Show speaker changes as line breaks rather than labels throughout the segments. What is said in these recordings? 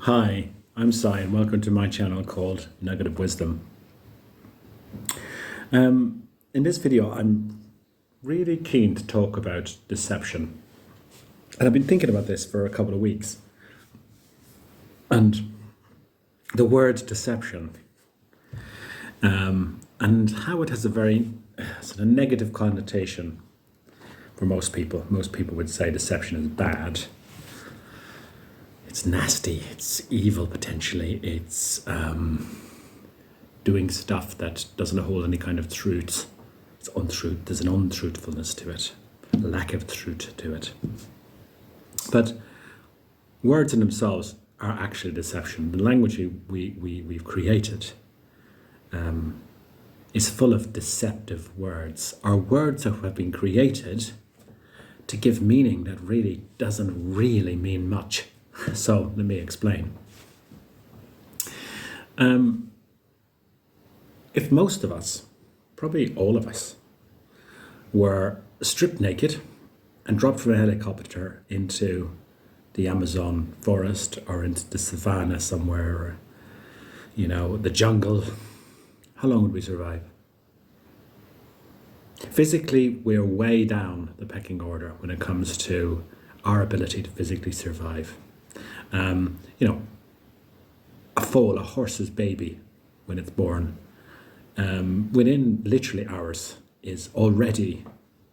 Hi, I'm Sai and welcome to my channel called Nugget of Wisdom. In this video, I'm really keen to talk about deception. And I've been thinking about this for a couple of weeks. And the word deception and how it has a very sort of negative connotation for most people. Most people would say deception is bad. It's nasty, it's evil potentially, it's doing stuff that doesn't hold any kind of truth. It's untruth, there's an untruthfulness to it, a lack of truth to it. But words in themselves are actually deception. The language we've created is full of deceptive words, or words that have been created to give meaning that really doesn't really mean much. So let me explain. If most of us, probably all of us, were stripped naked and dropped from a helicopter into the Amazon forest or into the savannah somewhere, or, the jungle, how long would we survive? Physically, we're way down the pecking order when it comes to our ability to physically survive. A foal, a horse's baby, when it's born, within literally hours, is already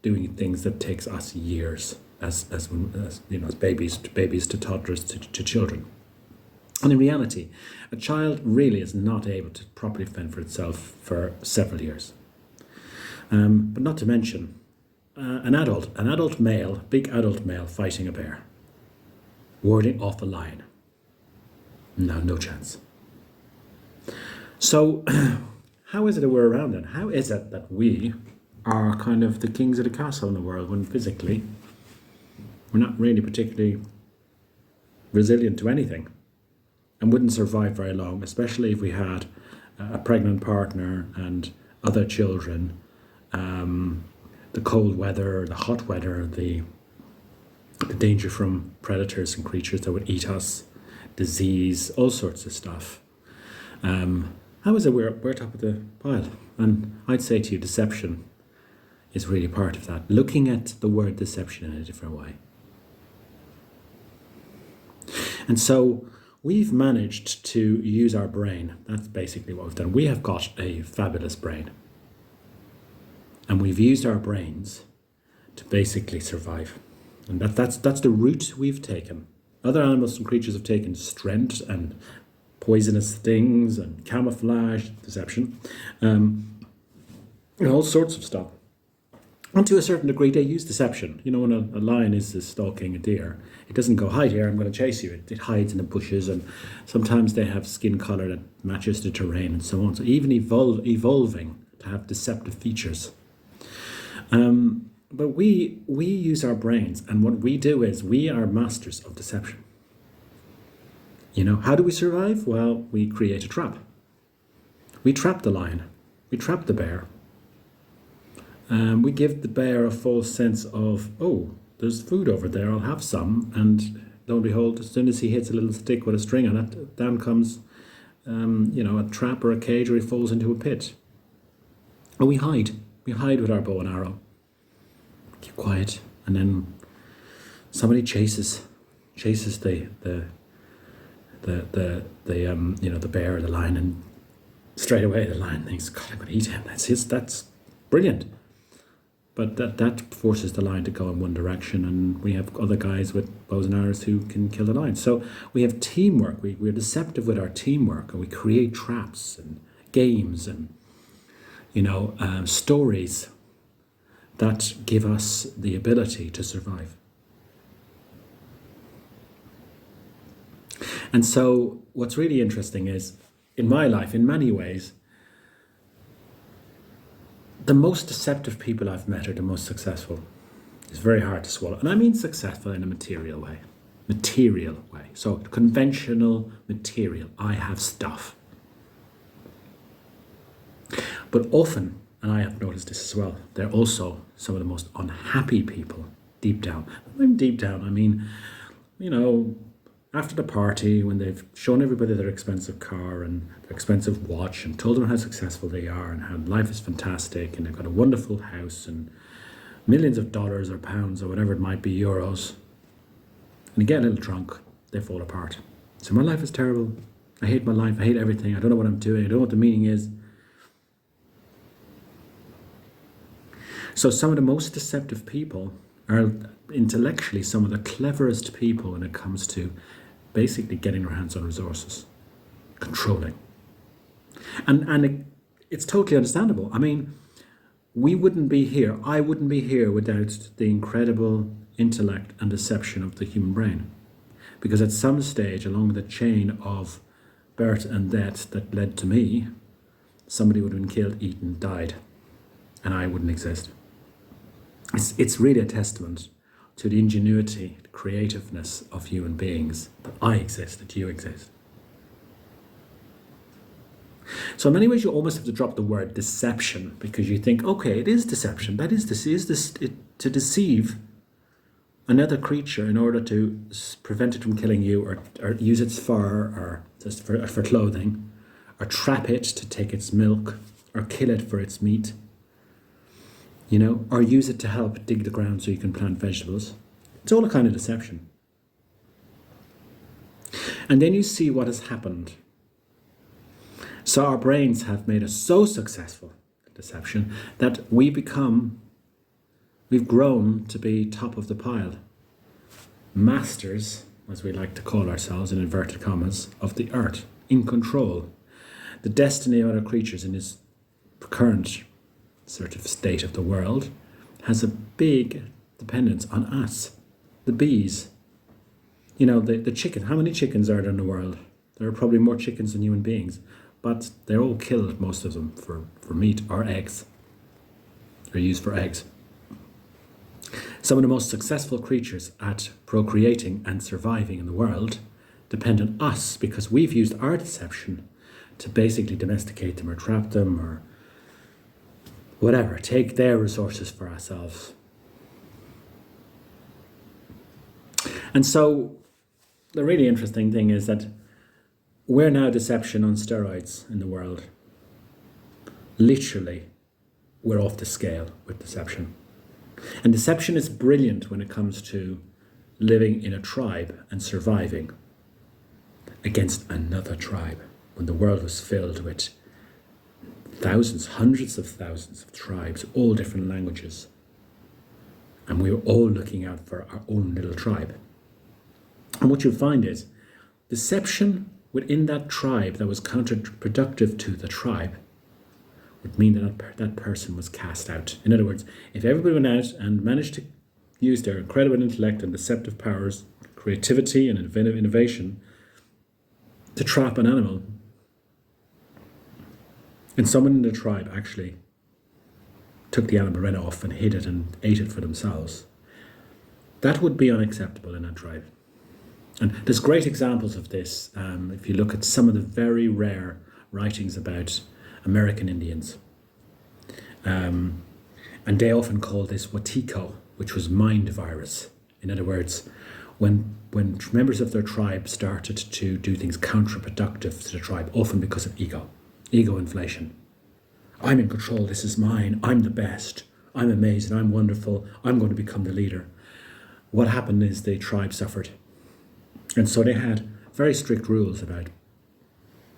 doing things that takes us years as babies to toddlers to children. And in reality, a child really is not able to properly fend for itself for several years. But not to mention an adult male, big adult male fighting a bear, warding off a lion. No chance. So how is it that we're around then? How is it that we are kind of the kings of the castle in the world when physically we're not really particularly resilient to anything and wouldn't survive very long, especially if we had a pregnant partner and other children, the cold weather, the hot weather, the danger from predators and creatures that would eat us, disease, all sorts of stuff. How is it we're top of the pile? And I'd say to you, deception is really part of that. Looking at the word deception in a different way. And so we've managed to use our brain. That's basically what we've done. We have got a fabulous brain. And we've used our brains to basically survive. And that's the route we've taken. Other animals and creatures have taken strength and poisonous things and camouflage, deception, and all sorts of stuff. And to a certain degree, they use deception. When a lion is stalking a deer, it doesn't go, "Hi deer, I'm going to chase you." It hides in the bushes, and sometimes they have skin color that matches the terrain and so on. So even evolving to have deceptive features. But we use our brains, and what we do is we are masters of deception. How do we survive? Well, we create a trap. We trap the lion. We trap the bear. We give the bear a false sense of, oh, there's food over there, I'll have some. And lo and behold, as soon as he hits a little stick with a string on it, down comes, a trap or a cage, or he falls into a pit. And we hide. We hide with our bow and arrow. Keep quiet, and then somebody chases the bear or the lion, and straight away the lion thinks, "God, I'm going to eat him." That's brilliant. But that forces the lion to go in one direction, and we have other guys with bows and arrows who can kill the lion. So we have teamwork. We're deceptive with our teamwork, and we create traps and games and stories that give us the ability to survive. And so what's really interesting is, in my life, in many ways, the most deceptive people I've met are the most successful. It's very hard to swallow. And I mean successful in a material way. So conventional material. I have stuff. But often, and I have noticed this as well, they're also some of the most unhappy people deep down. I mean deep down, I mean, after the party, when they've shown everybody their expensive car and their expensive watch and told them how successful they are and how life is fantastic and they've got a wonderful house and millions of dollars or pounds or whatever it might be, euros, and they get a little drunk, they fall apart. So my life is terrible. I hate my life. I hate everything. I don't know what I'm doing. I don't know what the meaning is. So some of the most deceptive people are intellectually some of the cleverest people when it comes to basically getting their hands on resources, controlling. And it's totally understandable. I mean, we wouldn't be here. I wouldn't be here without the incredible intellect and deception of the human brain. Because at some stage along the chain of birth and death that led to me, somebody would have been killed, eaten, died, and I wouldn't exist. It's really a testament to the ingenuity, the creativeness of human beings that I exist, that you exist. So in many ways, you almost have to drop the word deception because you think, okay, it is deception. That is to deceive another creature in order to prevent it from killing you, or use its fur, or just for clothing, or trap it to take its milk, or kill it for its meat. Or use it to help dig the ground so you can plant vegetables. It's all a kind of deception. And then you see what has happened. So our brains have made us so successful at deception that we've grown to be top of the pile. Masters, as we like to call ourselves in inverted commas, of the earth, in control. The destiny of other creatures in this current sort of state of the world has a big dependence on us, the bees. The chicken. How many chickens are there in the world? There are probably more chickens than human beings, but they're all killed, most of them, for meat or eggs. They're used for eggs. Some of the most successful creatures at procreating and surviving in the world depend on us because we've used our deception to basically domesticate them or trap them or whatever, take their resources for ourselves. And so the really interesting thing is that we're now deception on steroids in the world. Literally, we're off the scale with deception. And deception is brilliant when it comes to living in a tribe and surviving against another tribe. When the world was filled with thousands, hundreds of thousands of tribes, all different languages. And we were all looking out for our own little tribe. And what you'll find is deception within that tribe that was counterproductive to the tribe would mean that that person was cast out. In other words, if everybody went out and managed to use their incredible intellect and deceptive powers, creativity and innovation to trap an animal, and someone in the tribe actually took the animal, ran off and hid it and ate it for themselves, that would be unacceptable in that tribe. And there's great examples of this if you look at some of the very rare writings about American Indians. And they often call this Watiko, which was mind virus. In other words, when members of their tribe started to do things counterproductive to the tribe, often because of ego inflation. I'm in control, this is mine, I'm the best, I'm amazing, I'm wonderful, I'm going to become the leader. What happened is the tribe suffered. And so they had very strict rules about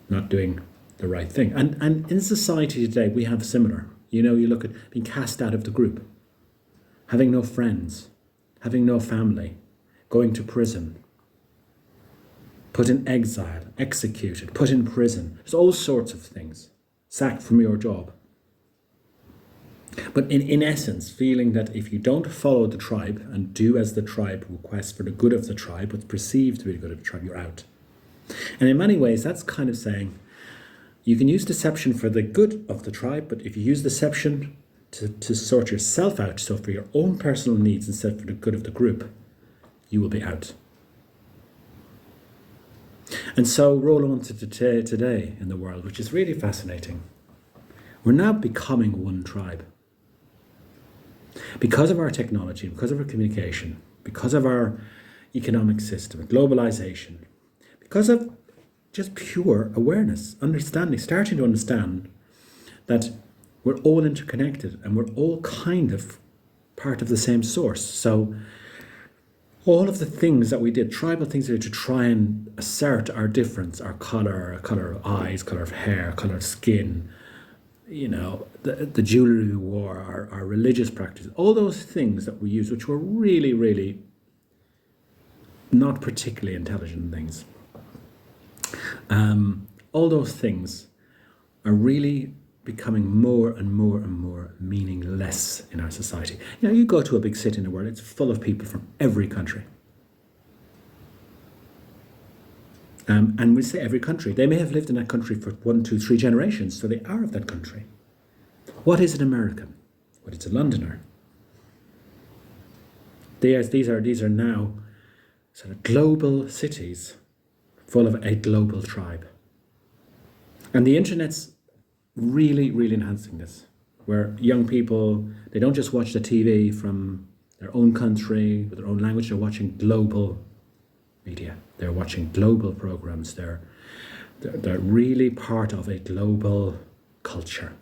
not doing the right thing. And in society today, we have similar. You look at being cast out of the group, having no friends, having no family, going to prison, put in exile, executed, put in prison. There's all sorts of things. Sacked from your job. But in essence, feeling that if you don't follow the tribe and do as the tribe requests for the good of the tribe, what's perceived to be the good of the tribe, you're out. And in many ways, that's kind of saying you can use deception for the good of the tribe, but if you use deception to sort yourself out, so for your own personal needs instead for the good of the group, you will be out. And so roll on to today in the world, which is really fascinating. We're now becoming one tribe. Because of our technology, because of our communication, because of our economic system, globalization, because of just pure awareness, understanding, starting to understand that we're all interconnected and we're all kind of part of the same source. So all of the things that we did, tribal things we did to try and assert our difference, our colour of eyes, colour of hair, colour of skin, the jewellery we wore, our religious practices, all those things that we used, which were really, really not particularly intelligent things. All those things are really becoming more and more and more meaningless in our society. You go to a big city in the world, it's full of people from every country. And we say every country. They may have lived in that country for 1, 2, 3 generations, so they are of that country. What is an American? What is a Londoner? These are now sort of global cities full of a global tribe. And the internet's really, really enhancing this, where young people, they don't just watch the TV from their own country, with their own language, they're watching global media. They're watching global programs. They're really part of a global culture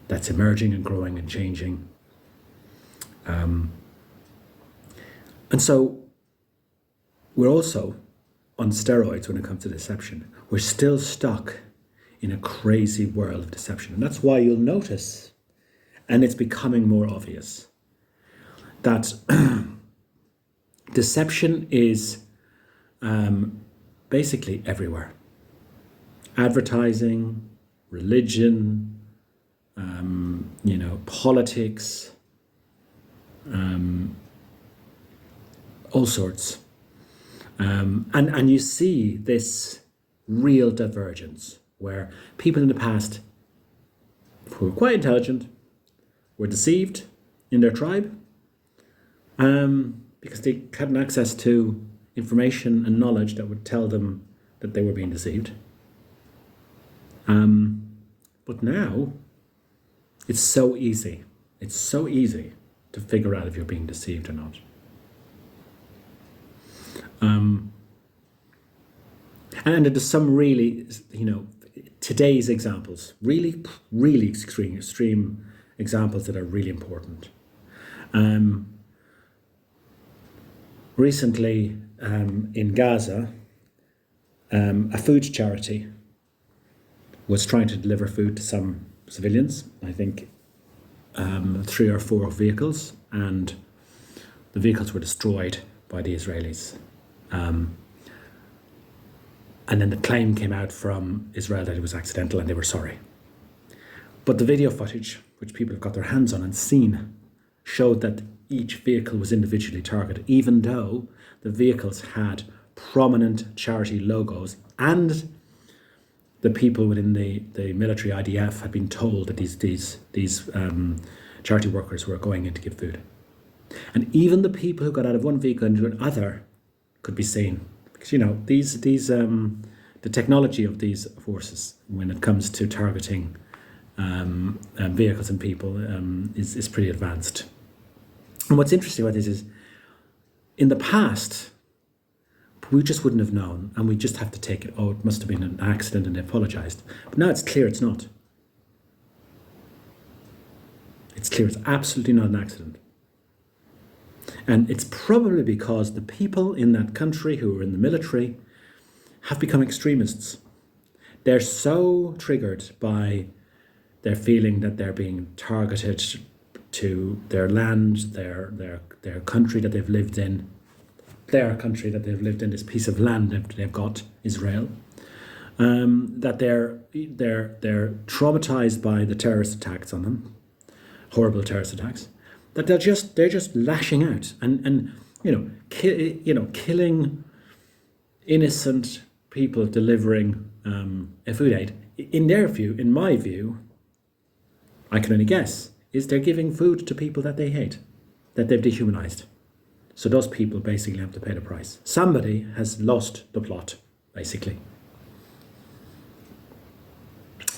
that's emerging and growing and changing. And so we're also on steroids when it comes to deception. We're still stuck in a crazy world of deception. And that's why you'll notice, and it's becoming more obvious, that deception is basically everywhere. Advertising, religion, politics, all sorts. And you see this real divergence where people in the past who were quite intelligent were deceived in their tribe because they hadn't access to information and knowledge that would tell them that they were being deceived. But now it's so easy. It's so easy to figure out if you're being deceived or not. And there's some really, today's examples, really, really extreme examples that are really important. Recently, in Gaza, a food charity was trying to deliver food to some civilians, I think 3 or 4 vehicles, and the vehicles were destroyed by the Israelis. And then the claim came out from Israel that it was accidental and they were sorry. But the video footage, which people have got their hands on and seen, showed that each vehicle was individually targeted, even though the vehicles had prominent charity logos, and the people within the military IDF had been told that these charity workers were going in to give food. And even the people who got out of one vehicle into another could be seen. Because, the technology of these forces, when it comes to targeting vehicles and people, is pretty advanced. And what's interesting about this is, in the past, we just wouldn't have known, and we just have to take it, it must have been an accident and they apologised. But now it's clear it's not. It's clear it's absolutely not an accident. And it's probably because the people in that country who are in the military have become extremists. They're so triggered by their feeling that they're being targeted to their land, their country that they've lived in, this piece of land that they've got, Israel, that they're traumatized by the terrorist attacks on them, horrible terrorist attacks, that they're just lashing out and killing innocent people delivering a food aid. In their view, in my view, I can only guess, is they're giving food to people that they hate, that they've dehumanized. So those people basically have to pay the price. Somebody has lost the plot, basically.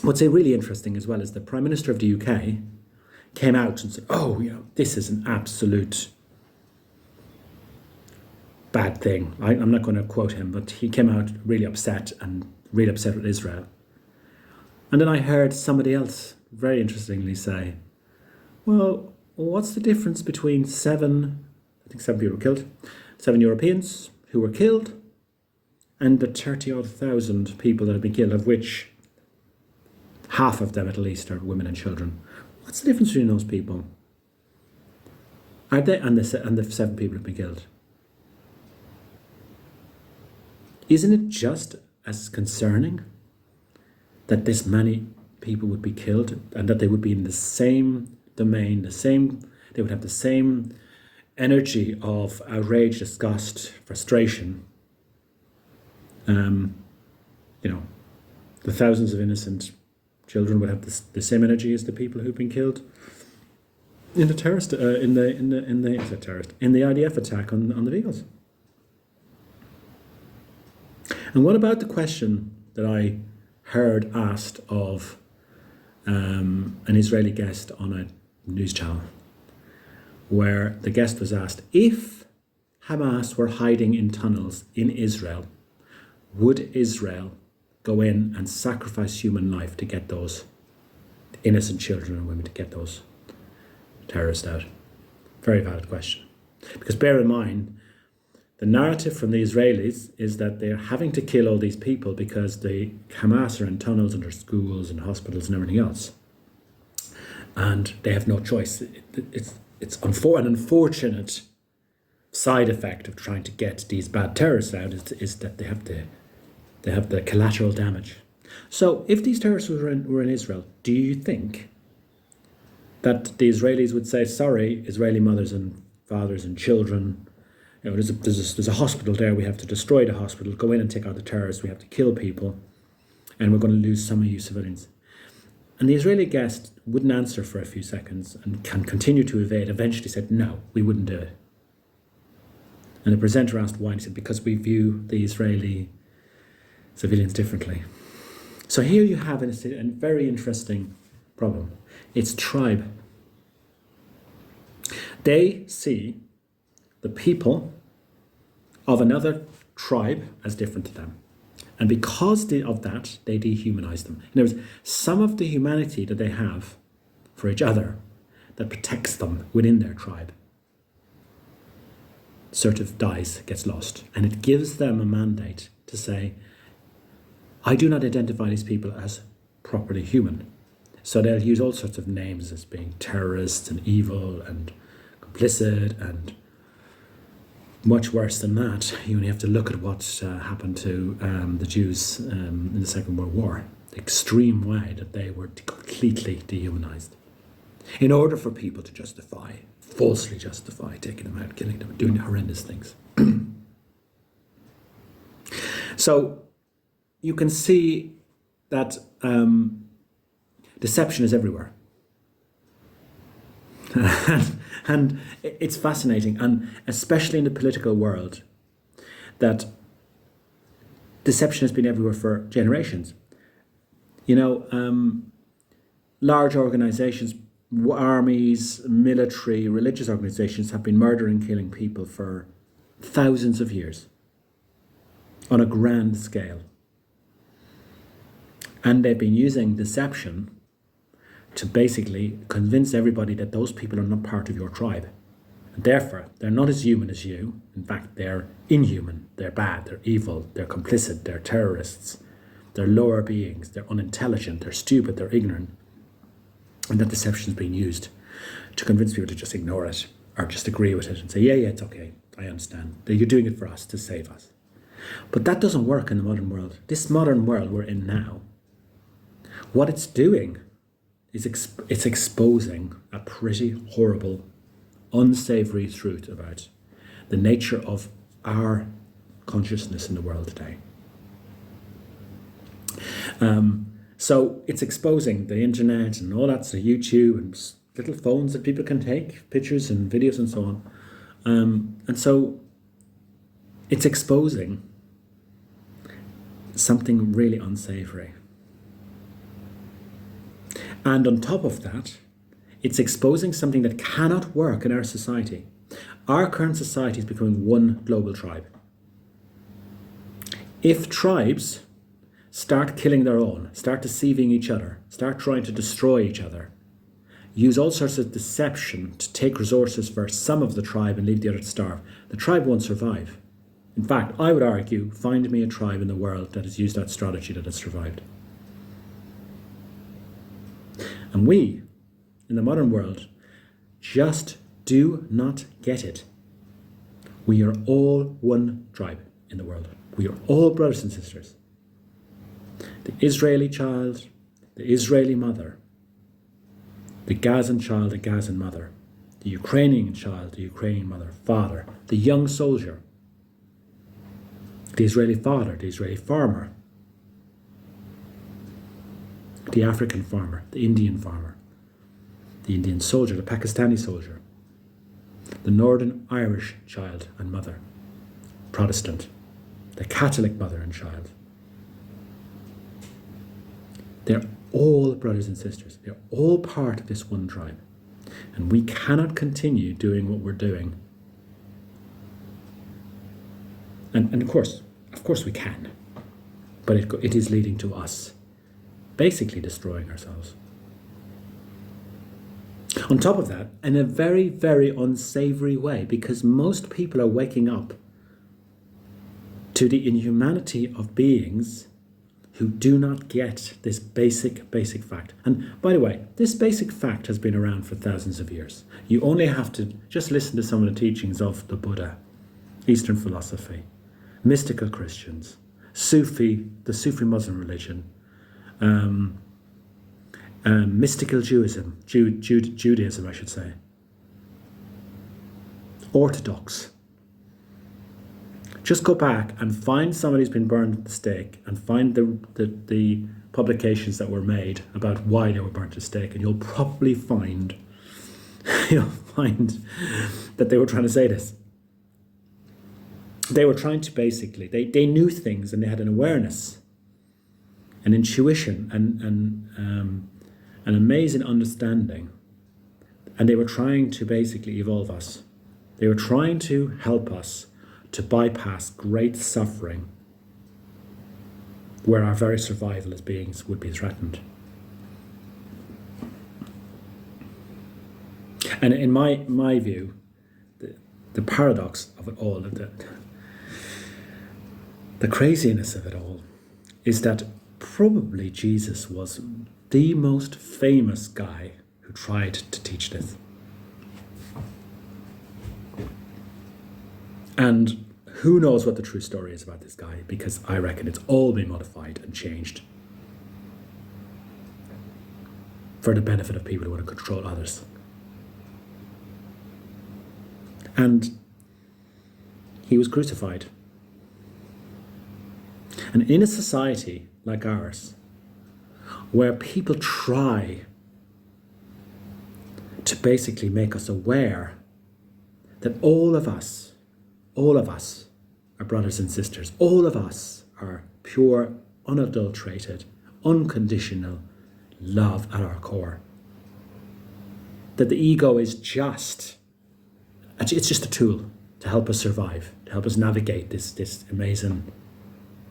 What's really interesting as well is the Prime Minister of the UK came out and said, this is an absolute bad thing. I'm not going to quote him, but he came out really upset with Israel. And then I heard somebody else very interestingly say, well, what's the difference between I think 7 people were killed, 7 Europeans who were killed, and the 30-odd thousand people that have been killed, of which half of them at least are women and children. What's the difference between those people? Are they and the 7 people who've been killed? Isn't it just as concerning that this many people would be killed and that they would be in the same domain, they would have the same energy of outrage, disgust, frustration? The thousands of innocent children would have the same energy as the people who've been killed in the terrorist in the IDF attack on the vehicles. And what about the question that I heard asked of an Israeli guest on a news channel, where the guest was asked, if Hamas were hiding in tunnels in Israel, would Israel go in and sacrifice human life to get those innocent children and women, to get those terrorists out? Very valid question. Because bear in mind, the narrative from the Israelis is that they're having to kill all these people because the Hamas are in tunnels under schools and hospitals and everything else. And they have no choice. It's an unfortunate side effect of trying to get these bad terrorists out is that they have the collateral damage. So if these terrorists were in Israel, do you think that the Israelis would say, sorry, Israeli mothers and fathers and children, there's a hospital there, we have to destroy the hospital, go in and take out the terrorists, we have to kill people, and we're going to lose some of you civilians? And the Israeli guest wouldn't answer for a few seconds and can continue to evade, eventually said, no, we wouldn't do it. And the presenter asked why, and he said, because we view the Israeli civilians differently. So here you have a very interesting problem. It's tribe. They see the people of another tribe as different to them. And because of that, they dehumanize them. In other words, some of the humanity that they have for each other that protects them within their tribe sort of dies, gets lost. And it gives them a mandate to say, I do not identify these people as properly human. So they'll use all sorts of names as being terrorists and evil and complicit and much worse than that. You only have to look at what happened to the Jews in the Second World War. The extreme way that they were completely dehumanized. In order for people to falsely justify taking them out, killing them, doing horrendous things. So you can see that deception is everywhere. And it's fascinating, and especially in the political world, that deception has been everywhere for generations. Large organizations, armies, military, religious organizations have been murdering, killing people for thousands of years on a grand scale. And they've been using deception to basically convince everybody that those people are not part of your tribe. And therefore, they're not as human as you. In fact, they're inhuman, they're bad, they're evil, they're complicit, they're terrorists, they're lower beings, they're unintelligent, they're stupid, they're ignorant. And that deception is being used to convince people to just ignore it or just agree with it and say, yeah, it's okay, I understand. You're doing it for us, to save us. But that doesn't work in the modern world. This modern world we're in now, what it's doing is it's exposing a pretty horrible, unsavory truth about the nature of our consciousness in the world today. So it's exposing the internet and all that, so YouTube and little phones that people can take pictures and videos and so on. And so it's exposing something really unsavory. And on top of that, it's exposing something that cannot work in our society. Our current society is becoming one global tribe. If tribes start killing their own, start deceiving each other, start trying to destroy each other, use all sorts of deception to take resources for some of the tribe and leave the other to starve, the tribe won't survive. In fact, I would argue, find me a tribe in the world that has used that strategy that has survived. And we, in the modern world, just do not get it. We are all one tribe in the world. We are all brothers and sisters. The Israeli child, the Israeli mother, the Gazan child, the Gazan mother, the Ukrainian child, the Ukrainian mother, father, the young soldier, the Israeli father, the Israeli farmer, the African farmer, the Indian farmer, the Indian soldier, the Pakistani soldier, the Northern Irish child and mother, Protestant, the Catholic mother and child. They're all brothers and sisters. They're all part of this one tribe. And we cannot continue doing what we're doing. And of course we can. But it is leading to us basically destroying ourselves. On top of that, in a very, very unsavory way, because most people are waking up to the inhumanity of beings who do not get this basic fact. And by the way, this basic fact has been around for thousands of years. You only have to just listen to some of the teachings of the Buddha, Eastern philosophy, mystical Christians, the Sufi Muslim religion, mystical Judaism, I should say, Orthodox. Just go back and find somebody who's been burned at the stake and find the publications that were made about why they were burnt at the stake, and you'll probably find that they were trying to say this. They were trying to basically, they knew things and they had an awareness, an intuition, and an amazing understanding. And they were trying to basically evolve us. They were trying to help us to bypass great suffering where our very survival as beings would be threatened. And in my view, the paradox of it all, the craziness of it all, is that probably Jesus was the most famous guy who tried to teach this. And who knows what the true story is about this guy, because I reckon it's all been modified and changed for the benefit of people who want to control others. And he was crucified. And in a society like ours, where people try to basically make us aware that all of us are brothers and sisters. All of us are pure, unadulterated, unconditional love at our core. That the ego is just a tool to help us survive, to help us navigate this amazing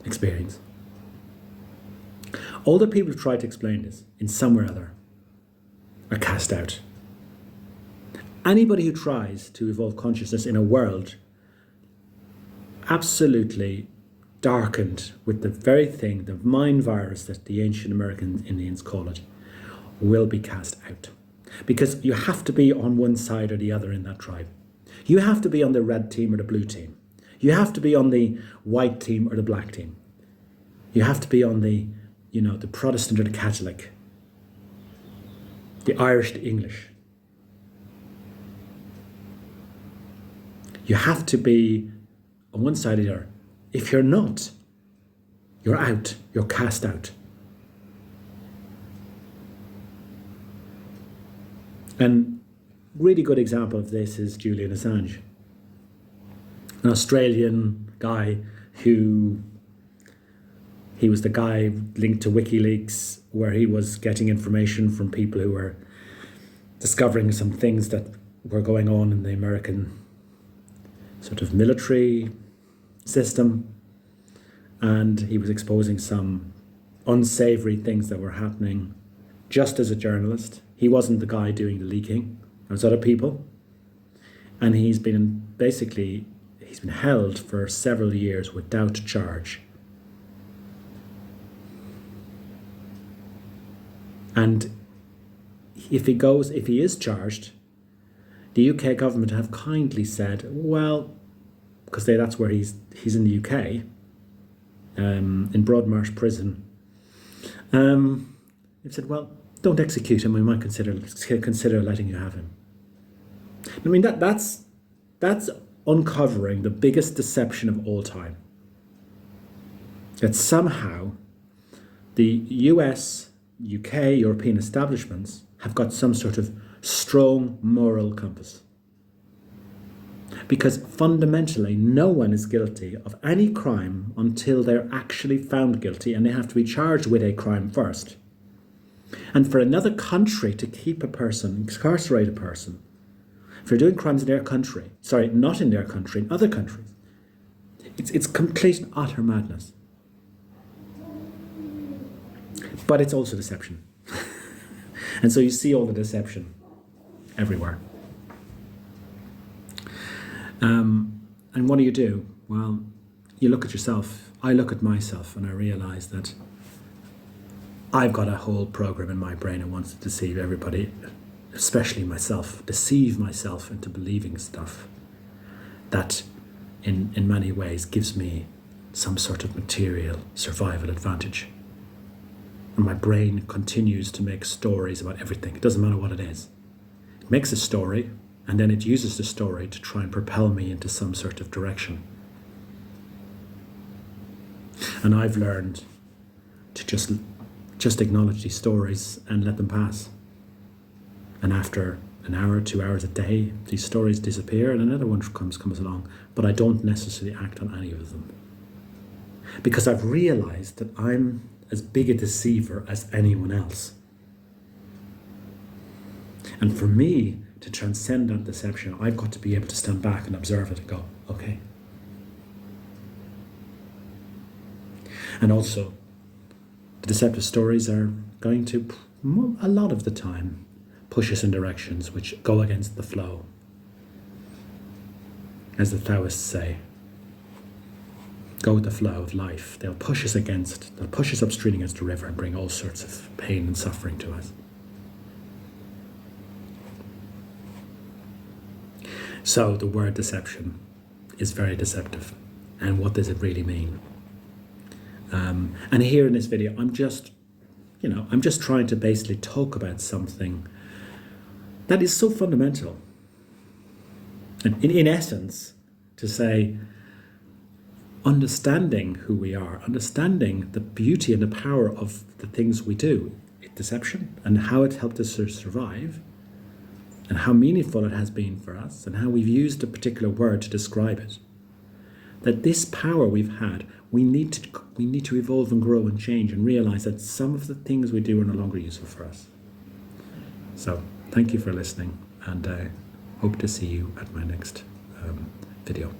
experience. All the people who try to explain this in some way or other are cast out. Anybody who tries to evolve consciousness in a world absolutely darkened with the very thing, the mind virus that the ancient American Indians call it, will be cast out. Because you have to be on one side or the other in that tribe. You have to be on the red team or the blue team. You have to be on the white team or the black team. You have to be on the Protestant or the Catholic, the Irish, the English. You have to be on one side or the other. If you're not, you're out, you're cast out. And really good example of this is Julian Assange, an Australian guy who, he was the guy linked to WikiLeaks, where he was getting information from people who were discovering some things that were going on in the American sort of military system, and he was exposing some unsavory things that were happening just as a journalist. He wasn't the guy doing the leaking, it was other people. And he's been held for several years without charge. And if he is charged, the UK government have kindly said, well, because that's where he's in the UK, in Broadmarsh Prison. They've said, well, don't execute him. We might consider letting you have him. I mean, that's uncovering the biggest deception of all time. That somehow the US, UK, European establishments have got some sort of strong moral compass. Because fundamentally, no one is guilty of any crime until they're actually found guilty, and they have to be charged with a crime first. And for another country to keep a person, incarcerate a person, if they're doing crimes in their country, not in their country, in other countries, it's complete and utter madness. But it's also deception. And so you see all the deception everywhere. And what do? Well, you look at yourself. I look at myself and I realise that I've got a whole program in my brain that wants to deceive everybody, especially myself, deceive myself into believing stuff that in many ways gives me some sort of material survival advantage. And my brain continues to make stories about everything. It doesn't matter what it is. It makes a story, and then it uses the story to try and propel me into some sort of direction. And I've learned to just acknowledge these stories and let them pass. And after an hour, 2 hours a day, these stories disappear and another one comes along. But I don't necessarily act on any of them. Because I've realized that I'm as big a deceiver as anyone else. And for me to transcend that deception, I've got to be able to stand back and observe it and go, okay. And also, the deceptive stories are going to, a lot of the time, push us in directions which go against the flow. As the Taoists say, go with the flow of life. They'll push us upstream against the river and bring all sorts of pain and suffering to us. So the word deception is very deceptive. And what does it really mean? And here in this video, I'm just trying to basically talk about something that is so fundamental. And in essence, to say, understanding who we are, understanding the beauty and the power of the things we do, deception, and how it helped us to survive, and how meaningful it has been for us, and how we've used a particular word to describe it. That this power we've had, we need to evolve and grow and change and realize that some of the things we do are no longer useful for us. So, thank you for listening, and I hope to see you at my next video.